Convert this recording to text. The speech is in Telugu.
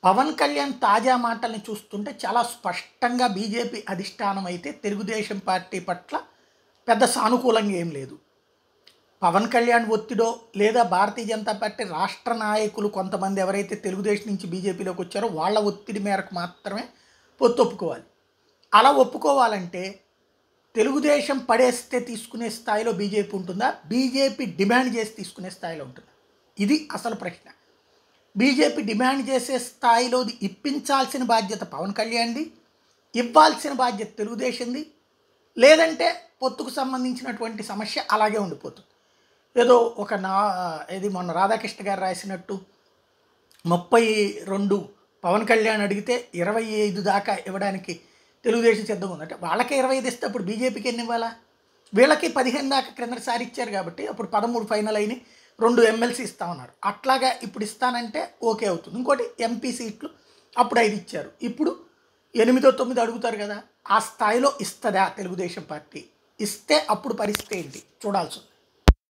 పవన్ కళ్యాణ్ తాజా మాటల్ని చూస్తుంటే చాలా స్పష్టంగా బీజేపీ అధిష్టానం అయితే తెలుగుదేశం పార్టీ పట్ల పెద్ద సానుకూలంగా ఏం లేదు. పవన్ కళ్యాణ్ ఒత్తిడో లేదా భారతీయ జనతా పార్టీ రాష్ట్ర నాయకులు కొంతమంది ఎవరైతే తెలుగుదేశం నుంచి బీజేపీలోకి వచ్చారో వాళ్ళ ఒత్తిడి మేరకు మాత్రమే పొత్తు ఒప్పుకోవాలి. అలా ఒప్పుకోవాలంటే తెలుగుదేశం పడేస్తే తీసుకునే స్థాయిలో బీజేపీ ఉంటుందా? బీజేపీ డిమాండ్ చేసి తీసుకునే స్థాయిలో ఉంటుందా? ఇది అసలు ప్రశ్న. బీజేపీ డిమాండ్ చేసే స్థాయిలో ఇప్పించాల్సిన బాధ్యత పవన్ కళ్యాణ్ది, ఇవ్వాల్సిన బాధ్యత తెలుగుదేశంది. లేదంటే పొత్తుకు సంబంధించినటువంటి సమస్య అలాగే ఉండిపోతుంది. ఏదో ఒక ఇది మొన్న రాధాకృష్ణ గారు రాసినట్టు 32 పవన్ కళ్యాణ్ అడిగితే 25 దాకా ఇవ్వడానికి తెలుగుదేశం సిద్ధంగా ఉంది. అంటే వాళ్ళకే 25 ఇస్తే అప్పుడు బీజేపీకి ఎన్ని ఇవ్వాలా? వీళ్ళకి 15 దాకా క్రిందసారి ఇచ్చారు కాబట్టి అప్పుడు 13 ఫైనల్ అయినాయి. 2 ఎమ్మెల్సీ ఇస్తామన్నారు. అట్లాగా ఇప్పుడు ఇస్తానంటే ఓకే అవుతుంది. ఇంకోటి ఎంపీ సీట్లు అప్పుడు 5 ఇచ్చారు. ఇప్పుడు 8, 9 అడుగుతారు కదా, ఆ స్థాయిలో ఇస్తుందా తెలుగుదేశం పార్టీ? ఇస్తే అప్పుడు పరిస్థితి ఏంటి చూడాల్సి ఉంది.